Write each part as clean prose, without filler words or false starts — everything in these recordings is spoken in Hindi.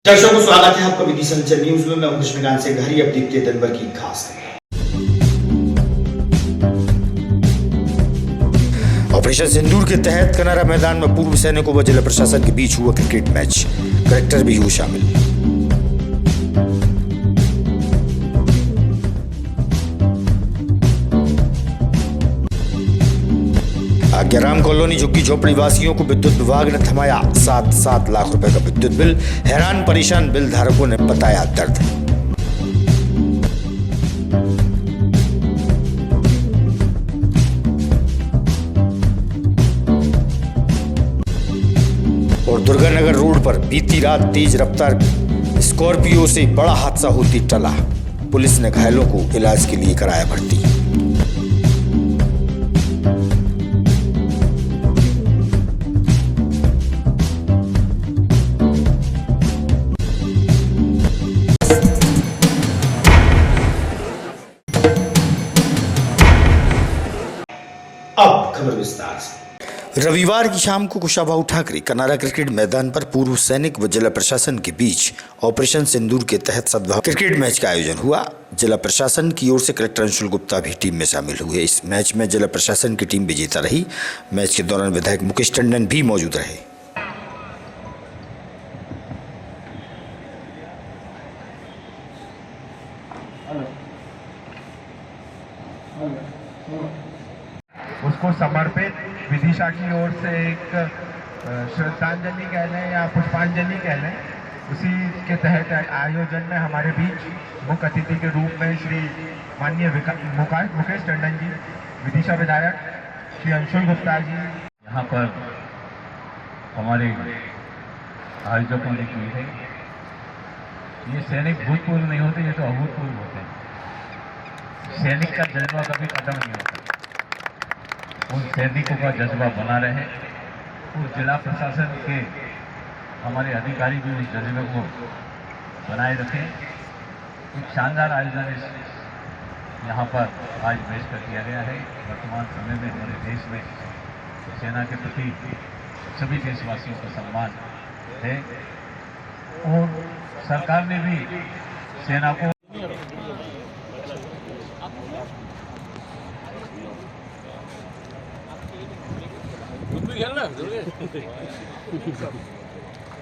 दर्शकों को स्वागत है आपका विधि संचर न्यूज में। मैं हूं कृष्णकांत से घरी। अब देखते हैं दिन भर की खास खबरें। ऑपरेशन सिंदूर के तहत कनारा मैदान में पूर्व सैनिकों व जिला प्रशासन के बीच हुआ क्रिकेट मैच। कलेक्टर भी हुए शामिल। आज्ञाराम कॉलोनी झुग्गी झोपड़ी वासियों को विद्युत विभाग ने थमाया 7 लाख रुपए का विद्युत बिल। हैरान परेशान बिल धारकों ने बताया दर्द। और दुर्गानगर रोड पर बीती रात तेज रफ्तार स्कॉर्पियो से बड़ा हादसा होती टला। पुलिस ने घायलों को इलाज के लिए कराया भर्ती। अब खबर विस्तार से। रविवार की शाम को कुशाभाऊ ठाकरे कनारा क्रिकेट मैदान पर पूर्व सैनिक व जिला प्रशासन के बीच ऑपरेशन सिंदूर के तहत सद्भाव क्रिकेट मैच का आयोजन हुआ। जिला प्रशासन की ओर से कलेक्टर अंशुल गुप्ता भी टीम में शामिल हुए। इस मैच में जिला प्रशासन की टीम विजेता रही। मैच के दौरान विधायक मुकेश टंडन भी मौजूद रहे। उसको समर्पित विदिशा की ओर से एक श्रद्धांजलि कह लें या पुष्पांजलि कह लें, उसी के तहत आयोजन में हमारे बीच मुख्य अतिथि के रूप में श्री माननीय मुकेश टंडन जी, विदिशा विधायक श्री अंशुल गुप्ता जी यहाँ पर हमारे आयोजकों ने की है। ये सैनिक भूतपूर्व नहीं होते, ये तो अभूतपूर्व होते हैं। सैनिक का जज्बा कभी खत्म नहीं होता। उन सैनिकों का जज्बा बना रहे और जिला प्रशासन के हमारे अधिकारी भी उस जज्बे को बनाए रखें। एक शानदार आयोजन यहाँ पर आज पेश कर दिया गया है। वर्तमान समय में हमारे देश में सेना के प्रति सभी देशवासियों का सम्मान है और सरकार ने भी सेना को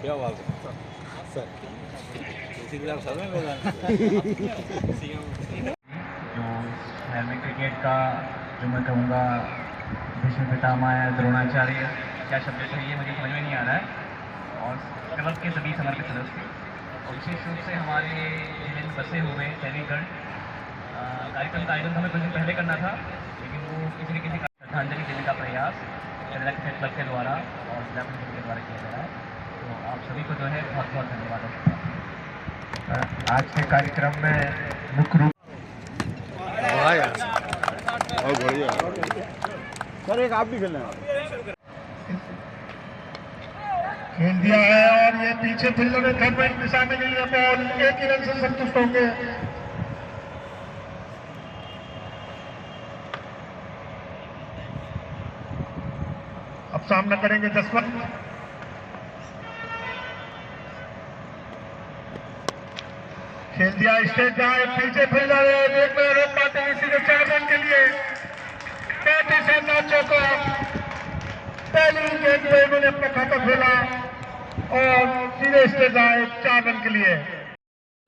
क्या बात है सर जो शहर में क्रिकेट का जो मैं कहूँगा भीष्म पितामह है, द्रोणाचार्य, क्या शब्द है ये मुझे समझ में नहीं आ रहा है। और क्लब के सभी समर्पित सदस्य और विशेष रूप से हमारे जिले में बसे हुए सैनिकगण। कार्यक्रम का आयोजन हमें कुछ दिन पहले करना था, लेकिन वो किसी न किसी श्रद्धांजलि देने का प्रयास जिला क्रिकेट क्लब के द्वारा और जिला पंचायत के द्वारा किया गया है। तो आप सभी को जो है बहुत बहुत धन्यवाद है। आज के कार्यक्रम में मुख्य रूप सर एक आप भी खेलना खेल दिया है और ये पीछे फील्डर ने थर्ड पॉइंट दिशा में गई है बॉल। एक ही रन से संतुष्ट होंगे। अब सामना करेंगे जसवंत। खेल दिया स्टेट जाए, पीछे फील्डर है, एक में रोक पाते हैं सीधे 4 रन के लिए। 35 मैचों को पहली गेंद पे उन्होंने अपना खाता खोला और सीधे स्टेट जाए 4 रन के लिए।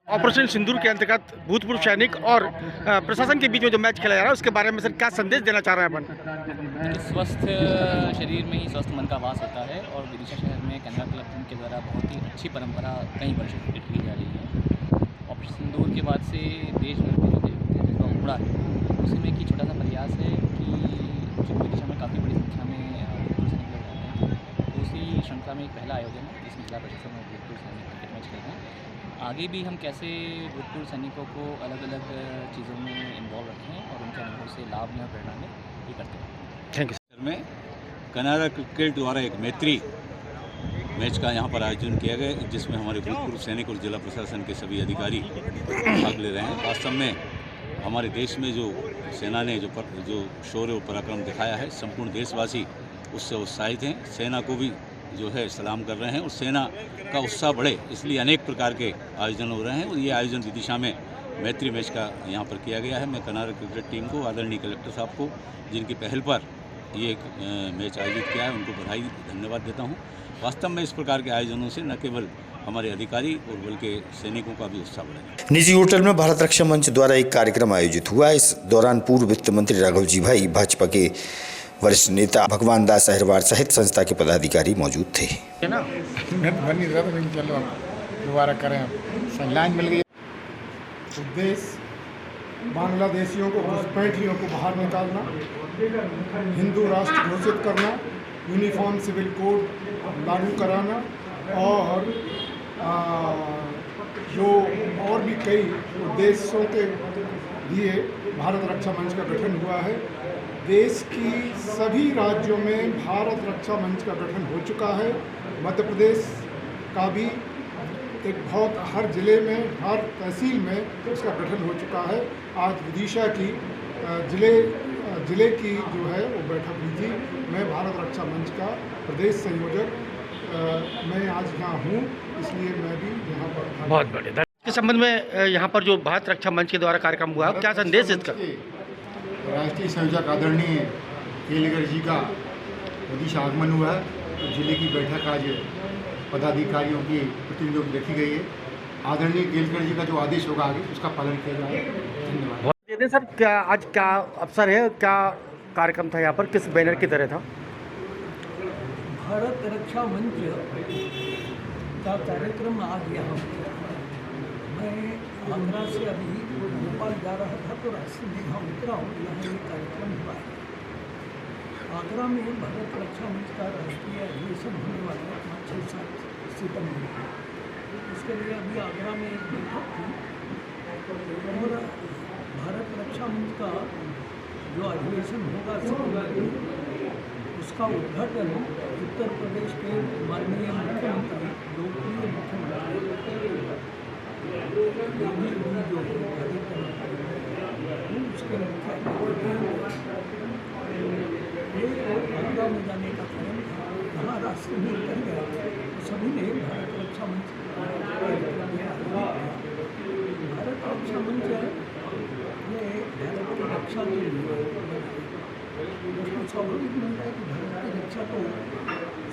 ऑपरेशन सिंदूर के अंतर्गत भूतपूर्व सैनिक और प्रशासन के बीच में जो मैच खेला जा रहा है उसके बारे में सर क्या संदेश देना चाह रहे हैं अपन? स्वस्थ शरीर में ही स्वस्थ मन का वास होता है और विदिशा शहर में कनारा क्लब टीम के द्वारा बहुत ही अच्छी परंपरा कई वर्षों से की जा रही है। ऑपरेशन सिंदूर के बाद से देश भर में जो जज्बा उमड़ा है, उसी में एक छोटा सा प्रयास है कि जो विदिशा में काफ़ी बड़ी संख्या में भूतपूर्व सैनिक लोग रहते हैं, तो उसी श्रृंखला में एक पहला आयोजन है जिसमें जिला प्रशासन और भूतपूर्व सैनिक क्रिकेट मैच खेल रहे हैं। आगे भी हम कैसे भूतपूर्व सैनिकों को अलग अलग चीज़ों में इन्वॉल्व रखें और उनके अनुभव से लाभ या प्रेरणा में ये करते हैं। Thank you. में कनारा क्रिकेट द्वारा एक मैत्री मैच का यहाँ पर आयोजन किया गया, जिसमें हमारे भूतपूर्व सैनिक और जिला प्रशासन के सभी अधिकारी भाग ले रहे हैं। वास्तव में हमारे देश में जो सेना ने जो शौर्य और पराक्रम दिखाया है, संपूर्ण देशवासी उससे उत्साहित हैं। सेना को भी जो है सलाम कर रहे हैं और सेना का उत्साह बढ़े इसलिए अनेक प्रकार के आयोजन हो रहे हैं और ये आयोजन विदिशा में मैत्री मैच का यहाँ पर किया गया है। मैं कनारा क्रिकेट टीम को, आदरणीय कलेक्टर साहब को, जिनकी पहल पर ये एक मैच आयोजित किया है, उनको बधाई धन्यवाद देता हूँ। वास्तव में इस प्रकार के आयोजनों से न केवल हमारे अधिकारी और बल्कि सैनिकों का भी उत्साह बढ़ेगा। निजी होटल में भारत रक्षा मंच द्वारा एक कार्यक्रम आयोजित हुआ। इस दौरान पूर्व वित्त मंत्री राघव जी भाई, भाजपा के वरिष्ठ नेता भगवान दास अहिरवार सहित संस्था के पदाधिकारी मौजूद थे। दोबारा करें, लाइन मिल गई। उद्देश्य बांग्लादेशियों को, घुसपैठियों को बाहर निकालना, हिंदू राष्ट्र घोषित करना, यूनिफॉर्म सिविल कोड लागू कराना और जो और भी कई उद्देश्यों के लिए भारत रक्षा मंच का गठन हुआ है। देश की सभी राज्यों में भारत रक्षा मंच का गठन हो चुका है। मध्य प्रदेश का भी एक बहुत, हर ज़िले में, हर तहसील में उसका गठन हो चुका है। आज विदिशा की ज़िले की जो है वो बैठक हुई थी। मैं भारत रक्षा मंच का प्रदेश संयोजक मैं आज यहाँ हूँ, इसलिए मैं भी यहाँ पर बहुत बढ़िया। इस संबंध में यहाँ पर जो भारत रक्षा मंच के द्वारा कार्यक्रम हुआ, क्या संदेश इसका? राष्ट्रीय संयोजक आदरणीय केलकर जी का विदिशा आगमन हुआ है, तो जिले की बैठक आज पदाधिकारियों की प्रतिनिधियों की रखी गई है। आदरणीय केलकर जी का जो आदेश होगा आगे उसका पालन किया जाएगा। धन्यवाद। सर, क्या आज क्या अवसर है, क्या कार्यक्रम था यहाँ पर, किस बैनर की तरह था? भारत रक्षा मंच का कार्यक्रम आज यहाँ मैं आगरा से अभी भोपाल जा रहा था तो रास्ते में यहाँ उतरा हूँ। यहाँ ये कार्यक्रम हुआ है। आगरा में भारत रक्षा मंच का राष्ट्रीय अधिवेशन होने वाला है 5-7 सितंबर को। इसके लिए अभी आगरा में एक बैठक थी और भारत रक्षा मंच का जो अधिवेशन होगा सितंबर में, उसका उद्घाटन उत्तर प्रदेश के माननीय मुख्यमंत्री, लोकप्रिय मुख्यमंत्री योगी जो उसके आगरा में जाने का कारण था। यहाँ रास्ते में उतर गया तो सभी ने भारत रक्षा मंच भारत रक्षा मंच ये भारत की रक्षा के लिए उसमें स्वाभाविक बनता है कि भारत की रक्षा तो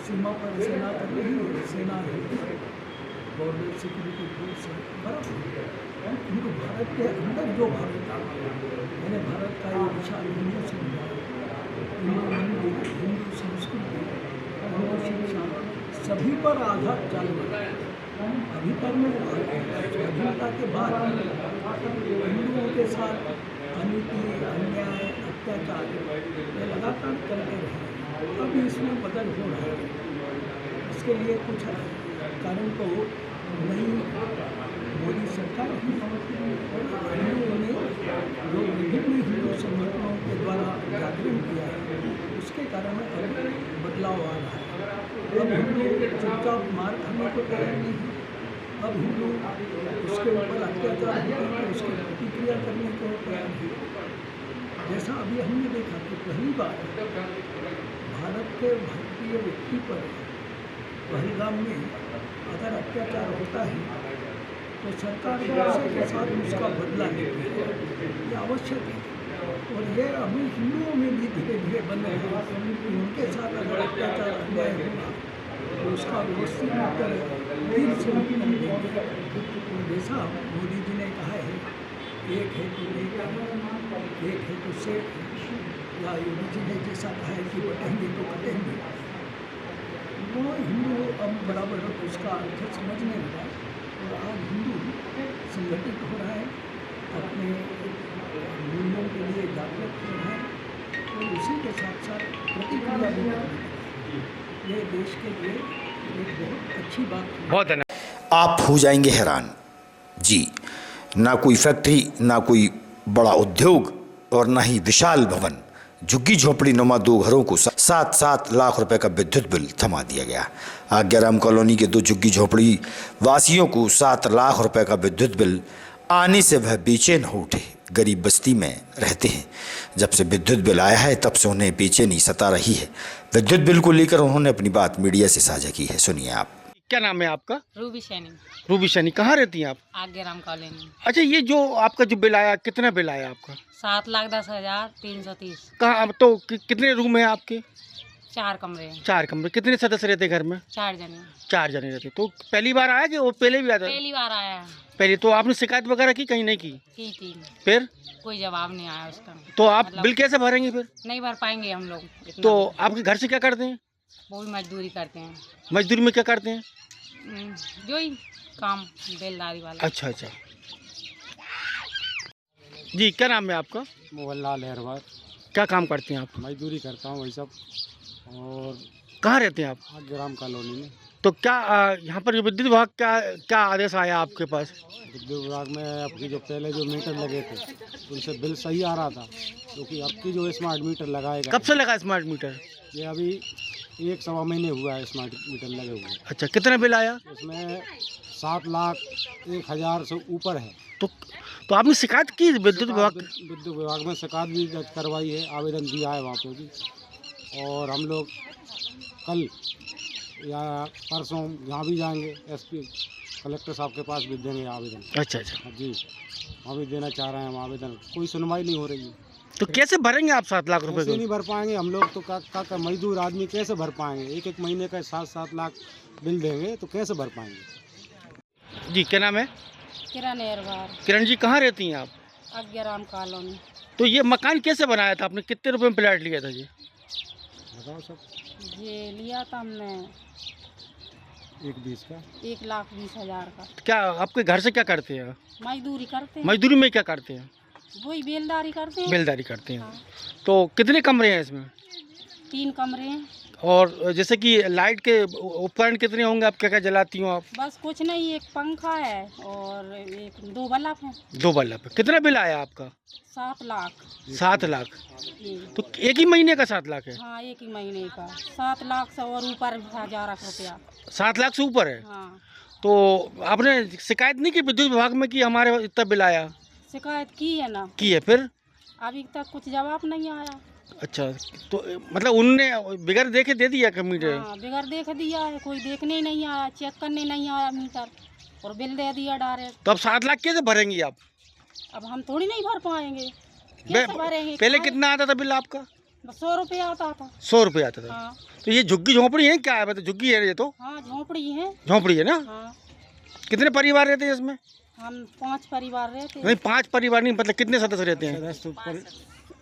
सीमा पर सेना कर रही है, सेना है, बॉर्डर सिक्योरिटी फोर्स है, बराबर। किंतु भारत के अंदर जो भारत मैंने भारत का ये विशाल हिंदू समुदाय, हिंदू मंदिर, हिंदू संस्कृति, हिंदू शिक्षा, सभी पर आघात चालू है। अभी तक में स्वाधीनता के बाद हिंदुओं के साथ अनिति, अन्याय, अत्याचार ये लगातार करते रहे। अब इसमें बदल हो रहा है। इसके लिए कुछ कारण तो नई मोदी सरकार हिंदुओं ने जो विभिन्न हिंदू संगठनों के द्वारा जागरण किया है, उसके कारण अब बदलाव आ रहा है। अब हिंदू चुपचाप मार खाने को तैयार नहीं है। अब हिंदू उसके ऊपर अत्याचार होते हैं उसकी प्रतिक्रिया करने को तैयार है। जैसा अभी हमने देखा कि पहली बार भारत के भारतीय व्यक्ति पर पहलगाम में अगर अत्याचार होता है तो सरकार गुस्से के साथ उसका बदला लेती है। ये आवश्यक है और ये अभी हिंदुओं में भी धीरे धीरे बन रहा है कि उनके साथ अगर अत्याचार अन्याय होगा तो उसका व्यवस्थित उत्तर फिर से देंगे। जैसा मोदी जी ने कहा है, एक है तो एक है तो सेठ, या योगी जी ने जैसा कहा है कि बटेंगे तो कटेंगे, वो हिंदू अब बराबर उसका अर्थ समझने लगा और आज हिंदू संगठित हो रहा है, अपने मूल्यों के लिए जागरूक हो रहा है और उसी के साथ साथ प्रतिक्रिया भी कर रहा है। ये देश के लिए एक बहुत अच्छी बात है। बहुत धन्यवाद। आप हो जाएंगे हैरान जी, ना कोई फैक्ट्री, ना कोई बड़ा उद्योग और ना ही विशाल भवन, झुग्गी झोपड़ी नुमा 2 घरों को 7-7 लाख रुपए का विद्युत बिल थमा दिया गया। आज्ञाराम कॉलोनी के 2 झुग्गी झोपड़ी वासियों को 7 लाख रुपए का विद्युत बिल आने से वह बेचैन हो उठे। गरीब बस्ती में रहते हैं। जब से विद्युत बिल आया है तब से उन्हें बेचैनी सता रही है। विद्युत बिल को लेकर उन्होंने अपनी बात मीडिया से साझा की है, सुनिए आप। क्या नाम है आपका? Ruby Saini, Ruby Saini. कहाँ रहती हैं आप? आगे राम कॉलोनी। अच्छा, ये जो आपका जो बिल आया, कितना बिल आया आपका? 7,10,330। कहाँ तो कितने रूम है आपके? 4 कमरे हैं। 4 कमरे। कितने सदस्य रहते घर में? 4 जने। 4 जने रहते। तो पहली बार आया कि वो पहले भी आया था? पहली बार आया है। पहले तो आपने शिकायत वगैरह की? कहीं नहीं की? की थी, फिर कोई जवाब नहीं आया उसका। तो आप बिल कैसे भरेंगे फिर? नहीं भर पाएंगे हम लोग इतना। तो आपके घर से क्या करते हैं? वो भी मजदूरी करते हैं। मजदूरी में क्या करते हैं? जो ही काम बेलदारी वाला। अच्छा अच्छा जी। क्या नाम है आपका? मोहनलाल लहरवार। क्या काम करते हैं आप? मजदूरी करता हूँ वही सब। और कहाँ रहते हैं आप? आगे राम कॉलोनी में। तो क्या यहाँ पर जो विद्युत विभाग क्या आदेश आया आपके पास? विद्युत विभाग में आपकी जो पहले जो मीटर लगे थे उनसे बिल सही आ रहा था, क्योंकि अब की जो स्मार्ट मीटर लगाएगा। कब से लगा स्मार्ट मीटर? ये अभी 1-1.25 महीने हुआ है स्मार्ट मीटर लगे हुए। अच्छा, कितना बिल आया? उसमें 7,01,000 से ऊपर है। तो आपने शिकायत की विद्युत विभाग में शिकायत भी दर्ज करवाई है, आवेदन दिया है वहाँ पे भी। और हम लोग कल या परसों यहाँ भी जाएंगे, एसपी कलेक्टर साहब के पास भी देंगे आवेदन। अच्छा अच्छा जी, वहाँ भी देना चाह रहे हैं हम आवेदन। कोई सुनवाई नहीं हो रही है। तो कैसे भरेंगे आप 7 लाख रुपए? कैसे नहीं भर पाएंगे हम लोग, तो का मजदूर आदमी कैसे भर पाएंगे? एक महीने का 7-7 लाख बिल देंगे तो कैसे भर पाएंगे? जी, क्या नाम है? किरण एरवार। किरण जी, कहाँ रहती हैं आप? आगे राम कॉलोनी। तो ये मकान कैसे बनाया था आपने? कितने रुपए में प्लाट लिया था जी? बताओ सब। ये लिया था हमने 1,20 का। 1,20,000 का। क्या आपके घर से क्या करते हैं? मजदूरी करते हैं। मजदूरी में क्या करते हैं? वही बेलदारी करते हैं। बेलदारी करते हैं। हाँ। तो कितने कमरे हैं इसमें? 3 कमरे हैं। और जैसे कि लाइट के उपकरण कितने होंगे? आप क्या क्या जलाती हो आप? बस कुछ नहीं, एक पंखा है और 2 बल्ब हैं। 2 बल्ब। कितना बिल आया आपका? 7 लाख। 7 लाख। जी। तो एक ही महीने का 7 लाख है? हाँ, एक ही महीने का 7 लाख से और ऊपर 1,000 रुपया। 7 लाख से ऊपर है? हाँ। तो आपने शिकायत नहीं की विद्युत विभाग में कि हमारे इतना बिल आया? शिकायत की है ना। की है, फिर? अभी तक कुछ जवाब नहीं आया। अच्छा, तो मतलब उनने बिगर देखे दे दिया कि मीटर? हाँ, बिगर देख दिया है, कोई देखने ही नहीं आया, चेक करने नहीं आया मीटर, और बिल दे दिया डायरेक्ट। तो अब 7 लाख कैसे भरेंगी आप? अब हम थोड़ी नहीं भर पाएंगे। कैसे भरेंगे? पहले कितना आता था बिल आपका? 100 रुपये आता था। 100 रुपये आता था। हाँ। तो ये झुग्गी झोंपड़ी है क्या है? मतलब झुग्गी है ये तो? हाँ, झोंपड़ी है। झोंपड़ी है ना? हाँ। कितने परिवार रहते हैं इसमें? हम 5 परिवार रहते हैं। नहीं, 5 परिवार नहीं, मतलब कितने सदस्य रहते हैं?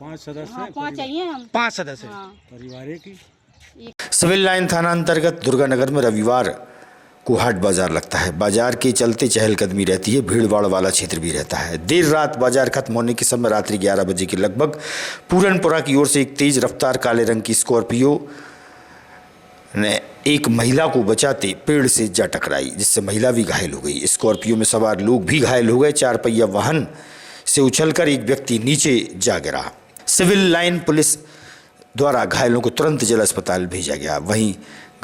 5 सदस्य। हाँ, 5 चाहिए हम। 5 सदस्य। हाँ। परिवार की। सिविल लाइन थाना अंतर्गत दुर्गानगर में रविवार को हाट बाजार लगता है। बाजार के चलते चहलकदमी रहती है, भीड़ भाड़ वाला क्षेत्र भी रहता है। देर रात बाजार खत्म होने के समय रात्रि 11 बजे के लगभग पूरनपुरा की ओर से एक तेज रफ्तार काले रंग की स्कॉर्पियो ने एक महिला को बचाते पेड़ से जा टकराई, जिससे महिला भी घायल हो गई। स्कॉर्पियो में सवार लोग भी घायल हो गए। 4 पहिया वाहन से उछलकर एक व्यक्ति नीचे जा गिरा। सिविल लाइन पुलिस द्वारा घायलों को तुरंत जिला अस्पताल भेजा गया। वहीं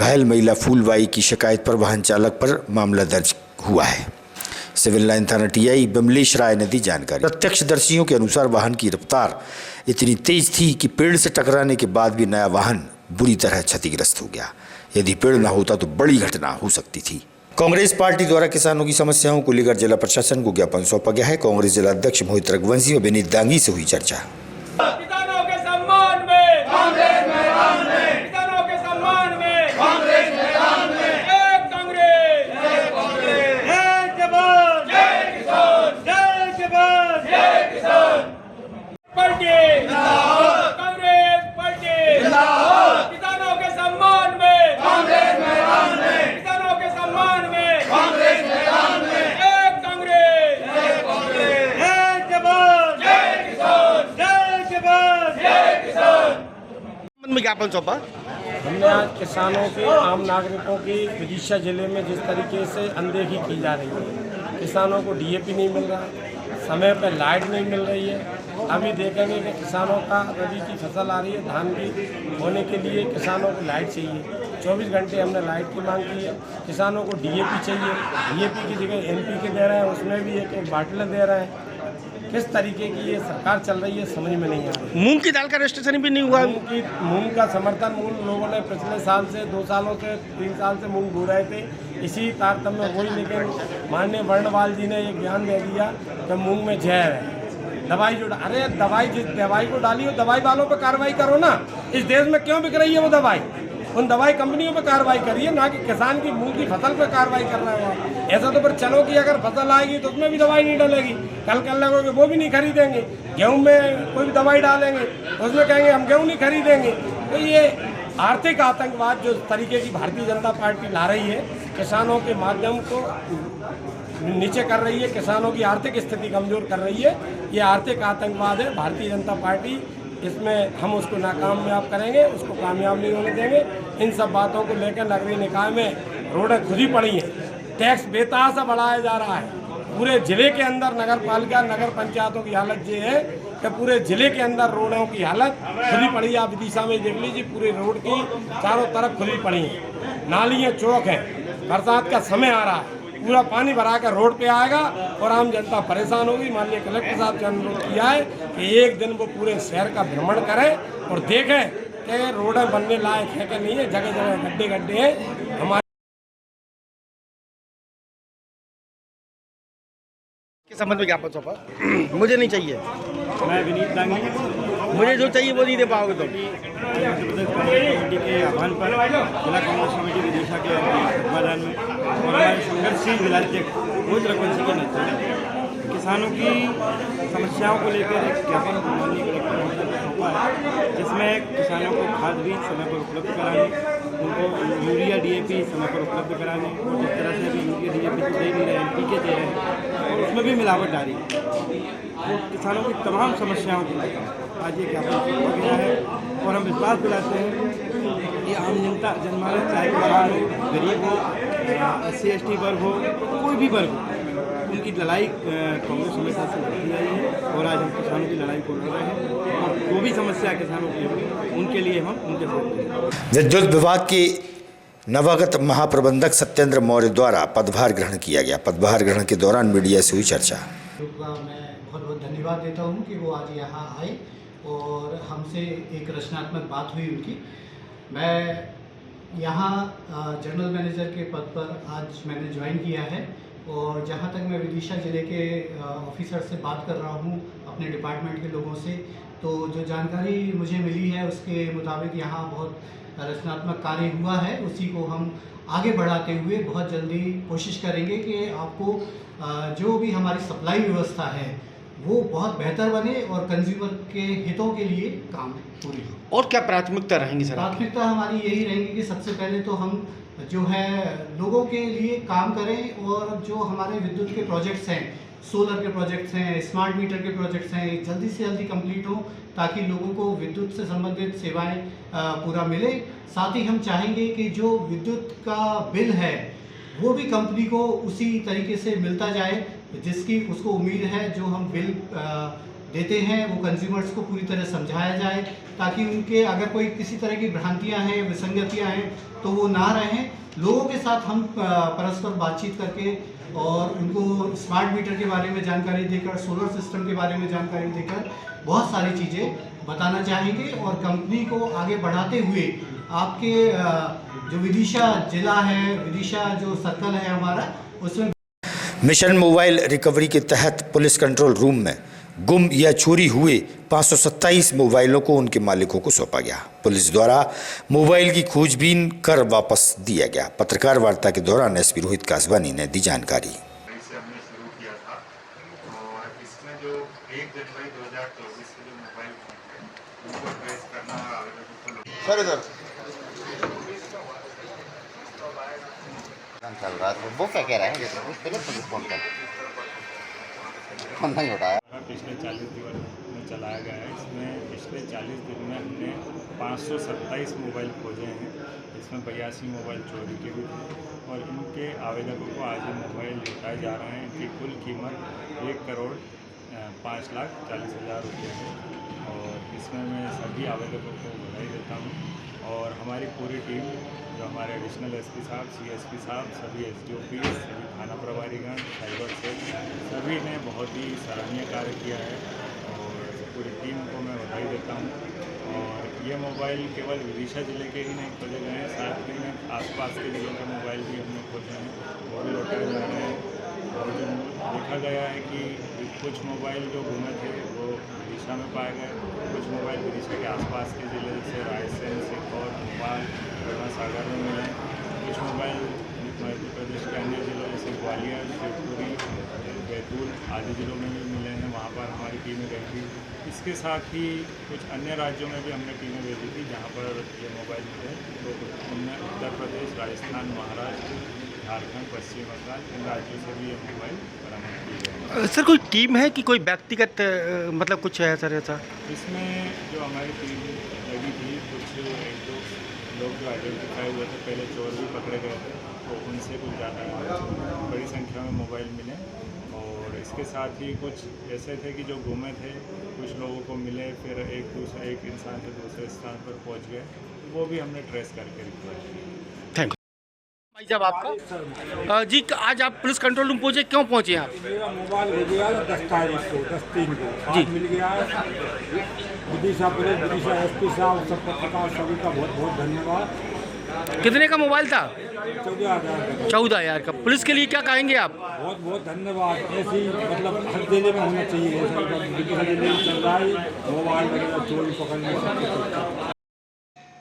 घायल महिला फूलबाई की शिकायत पर वाहन चालक पर मामला दर्ज हुआ है। सिविल लाइन थाना टीआई बिमलेश राय ने दी जानकारी। प्रत्यक्षदर्शियों के अनुसार वाहन की रफ्तार इतनी तेज थी कि पेड़ से टकराने के बाद भी नया वाहन बुरी तरह क्षतिग्रस्त हो गया। यदि पेड़ न होता तो बड़ी घटना हो सकती थी। कांग्रेस पार्टी द्वारा किसानों की समस्याओं को लेकर जिला प्रशासन को ज्ञापन सौंपा गया है। कांग्रेस जिला अध्यक्ष मोहित रघुवंशी और विनीत दांगी से हुई चर्चा। किसानों के सम्मान में कांग्रेस मैदान में, किसानों के सम्मान में कांग्रेस मैदान में, एक कांग्रेस, जय कांग्रेस, जय जवान, जय किसान, जय जवान, जय किसान। पार्टी जिंदाबाद, कांग्रेस पार्टी जिंदाबाद। किसानों के सम्मान में कांग्रेस मैदान में, किसानों के सम्मान में कांग्रेस मैदान में, एक कांग्रेस, जय कांग्रेस, जय जवान, जय किसान, जय जवान, जय किसान। में ज्ञापन सौंपा। हमने आज किसानों के, आम नागरिकों की विदिशा जिले में जिस तरीके से अनदेखी की जा रही है, किसानों को डीएपी नहीं मिल रहा, समय पर लाइट नहीं मिल रही है। अभी देखेंगे कि किसानों का रबी की फसल आ रही है, धान की होने के लिए किसानों को लाइट चाहिए। 24 घंटे हमने लाइट की मांग की है। किसानों को डीएपी चाहिए, डीएपी की जगह एनपीके दे रहे हैं, उसमें भी एक बाटला दे रहे हैं। किस तरीके की ये सरकार चल रही है समझ में नहीं आ रही। मूंग की दाल का रजिस्ट्रेशन भी नहीं हुआ। मूंग का समर्थन मूल लोगों ने पिछले साल से 2 सालों से 3 साल से मूंग बो रहे थे, इसी तारतम्य हुई, लेकिन माननीय वर्णवाल जी ने एक बयान दे दिया कि मूंग में जहर है, दवाई जो अरे दवाई जिस दवाई को डाली हो दवाई वालों पर कार्रवाई करो ना। इस देश में क्यों बिक रही है वो दवाई? उन दवाई कंपनियों पर कार्रवाई करिए, ना कि किसान की मूंग की फसल पर कार्रवाई कर रहे हो। ऐसा तो फिर चलो कि अगर फसल आएगी तो उसमें भी दवाई नहीं डालेगी, कल लगोगे वो भी नहीं खरीदेंगे। गेहूं में कोई भी दवाई डालेंगे तो उसमें कहेंगे हम गेहूं नहीं खरीदेंगे। तो ये आर्थिक आतंकवाद जो तरीके की भारतीय जनता पार्टी ला रही है, किसानों के माध्यम को नीचे कर रही है, किसानों की आर्थिक स्थिति कमज़ोर कर रही है, ये आर्थिक आतंकवाद है। भारतीय जनता पार्टी इसमें हम उसको नाकामयाब करेंगे, उसको कामयाब नहीं होने देंगे। इन सब बातों को लेकर नगरीय निकाय में रोडें खुद ही पड़ी हैं, टैक्स बेतहाशा बढ़ाया जा रहा है। पूरे ज़िले के अंदर नगर पालिका नगर पंचायतों की हालत ये है कि पूरे ज़िले के अंदर रोडों की हालत खुली पड़ी है। आप विदिशा में देख लीजिए, पूरे रोड की चारों तरफ खुली पड़ी हैं, नालियाँ चौक हैं। बरसात का समय आ रहा है, पूरा पानी भरा कर रोड पे आएगा और आम जनता परेशान होगी। माननीय कलेक्टर साहब से अनुरोध किया है कि एक दिन वो पूरे शहर का भ्रमण करें और देखें कि रोडें बनने लायक है कि नहीं है। जगह जगह गड्ढे गड्ढे हैं। हमारे के संबंध में ज्ञापन सौंपा? मुझे नहीं चाहिए, मैं विनीत दांगी, मुझे जो चाहिए वो नहीं दे पाओगे तुम। मध्य प्रदेश कांग्रेस कमेटी के आह्वान पर जिला कांग्रेस कमेटी विदिशा के मैदान में और हमारे संघर्षशील जिलाध्यक्ष भोज रघुवंशी के नेतृत्व में किसानों की समस्याओं को लेकर एक ज्ञापन माननीय कलेक्टर महोदय को सौंपा है, जिसमें किसानों को खाद बीज समय पर उपलब्ध कराने, उनको यूरिया DAP समय पर उपलब्ध कराने, और जिस तरह से अभी यूरिया DAP तो दे नहीं रहे हैं, NPK दे रहे हैं और उसमें भी मिलावट आ रही है, तो किसानों की तमाम समस्याओं को लेकर आज ये ज्ञापन सौंपा गया है। और हम विश्वास दिलाते हैं कि आम जनता जनमानस, चाहे किसान हो, गरीब हो, SC ST वर्ग हो, कोई भी वर्ग हो, उनकी लड़ाई कांग्रेस हमेशा से लड़ती आई है और आज हम किसानों की लड़ाई को लड़ रहे हैं। और जो भी समस्या किसानों की होगी उनके लिए हम उनके साथ। विद्युत विभाग के नवागत महाप्रबंधक सत्येंद्र मौर्य द्वारा पदभार ग्रहण किया गया। पदभार ग्रहण के दौरान मीडिया से हुई चर्चा। मैं बहुत बहुत धन्यवाद देता हूं कि वो आज यहाँ आए और हमसे एक रचनात्मक बात हुई उनकी। मैं यहाँ जनरल मैनेजर के पद पर आज मैंने ज्वाइन किया है और जहाँ तक मैं विदिशा ज़िले के ऑफिसर से बात कर रहा हूँ, अपने डिपार्टमेंट के लोगों से, तो जो जानकारी मुझे मिली है उसके मुताबिक यहाँ बहुत रचनात्मक कार्य हुआ है। उसी को हम आगे बढ़ाते हुए बहुत जल्दी कोशिश करेंगे कि आपको जो भी हमारी सप्लाई व्यवस्था है वो बहुत बेहतर बने और कंज्यूमर के हितों के लिए काम पूरी हो। और क्या प्राथमिकता रहेंगी सर? प्राथमिकता हमारी यही रहेगी कि सबसे पहले तो हम जो है लोगों के लिए काम करें और जो हमारे विद्युत के प्रोजेक्ट्स हैं, सोलर के प्रोजेक्ट्स हैं, स्मार्ट मीटर के प्रोजेक्ट्स हैं, जल्दी से जल्दी कंप्लीट हो ताकि लोगों को विद्युत से संबंधित सेवाएं पूरा मिले। साथ ही हम चाहेंगे कि जो विद्युत का बिल है वो भी कंपनी को उसी तरीके से मिलता जाए जिसकी उसको उम्मीद है। जो हम बिल देते हैं वो कंज्यूमर्स को पूरी तरह समझाया जाए ताकि उनके अगर कोई किसी तरह की भ्रांतियां हैं, विसंगतियां हैं तो वो ना रहें। लोगों के साथ हम परस्पर बातचीत करके और उनको स्मार्ट मीटर के बारे में जानकारी देकर, सोलर सिस्टम के बारे में जानकारी देकर बहुत सारी चीज़ें बताना चाहेंगे और कंपनी को आगे बढ़ाते हुए आपके जो विदिशा जिला है, विदिशा जो सर्कल है हमारा, उसमें मिशन मोबाइल रिकवरी के तहत पुलिस कंट्रोल रूम में गुम या चोरी हुए 527 मोबाइलों को उनके मालिकों को सौंपा गया। पुलिस द्वारा मोबाइल की खोजबीन कर वापस दिया गया। पत्रकार वार्ता के दौरान SP रोहित कासवानी ने दी जानकारी। इससे हमने शुरू किया था और इसमें जो 1 जनवरी 2024 के जो मोबाइल फोन थे उनको ट्रेस करना सर चल रहा है। वो क्या कह रहे हैं पहले पुलिस फोन कर नहीं उठाया। पिछले 40 दिन में चलाया गया है। इसमें पिछले 40 दिन में हमने 527 मोबाइल खोजे हैं। इसमें 82 मोबाइल चोरी के भी थे और इनके आवेदकों को आज ये मोबाइल लौटाए जा रहे हैं। इनकी कुल कीमत 1,05,40,000 रुपये है और इसमें मैं सभी आवेदकों को बधाई देता हूँ और हमारी पूरी टीम जो हमारे एडिशनल एसपी साहब, सीएसपी साहब, सभी एसडीओपी, सभी थाना प्रभारीगण, साइबर सेल, सभी ने बहुत ही सराहनीय कार्य किया है और पूरी टीम को मैं बधाई देता हूँ। और ये मोबाइल केवल विदिशा जिले के ही नहीं खोजे गए हैं, साथ ही में आसपास के जिलों के मोबाइल भी हमने खोजे हैं, वो भी लौटाए जा रहे हैं। और जो देखा गया है कि कुछ मोबाइल जो गुमे थे वो विदिशा में पाए गए, कुछ मोबाइल विदिशा के आसपास के ज़िले जैसे रायसेन, सीकर, भोपाल, सागर में मिले, कुछ मोबाइल मध्य प्रदेश के अन्य जिलों जैसे ग्वालियर, शिवपुरी, बैतूल आदि जिलों में भी मिले हैं, वहाँ पर हमारी टीमें गई थी। इसके साथ ही कुछ अन्य राज्यों में भी हमने टीमें भेजी थी जहाँ पर ये मोबाइल मिले, तो उनमें उत्तर प्रदेश, राजस्थान, महाराष्ट्र, झारखंड, पश्चिम बंगाल, इन राज्यों से भी ये मोबाइल बरामद किए गए। सर कोई टीम है कि कोई व्यक्तिगत मतलब कुछ है सर ऐसा? इसमें जो हमारी टीम लगी थी, कुछ एक दो लोग जो आइडेंटिफाई हुए थे, पहले चोर भी पकड़े गए थे, तो उनसे कुछ ज़्यादा बड़ी संख्या में मोबाइल मिले। और इसके साथ ही कुछ ऐसे थे कि जो गुमे थे, कुछ लोगों को मिले, फिर एक इंसान से दूसरे स्थान पर पहुंच गए, वो भी हमने ट्रेस करके रिकवर किया। थैंक यू भाई साहब आपका। जी आज आप पुलिस कंट्रोल रूम पहुँचे, क्यों पहुँचे आप? मेरा मोबाइल हो गया 10 तारीख को, 10/3 को आज मिल गया है। विदिशा पुलिस, विदिशा एसपी साहब, सब पत्रकार सभी का बहुत बहुत धन्यवाद। कितने का मोबाइल था? 14,000 14,000 का। पुलिस के लिए क्या कहेंगे आप? बहुत बहुत धन्यवाद। ऐसी मतलब हर जिले में होना चाहिए, विदिशा जिले में चल रहा है मोबाइल वगैरह चोरी पकड़ने सब।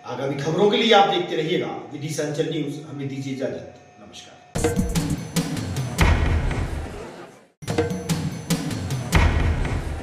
आगामी खबरों के लिए आप देखते रहिएगा विदिशा अंचल न्यूज। हमें दीजिए इजाजत। नमस्कार।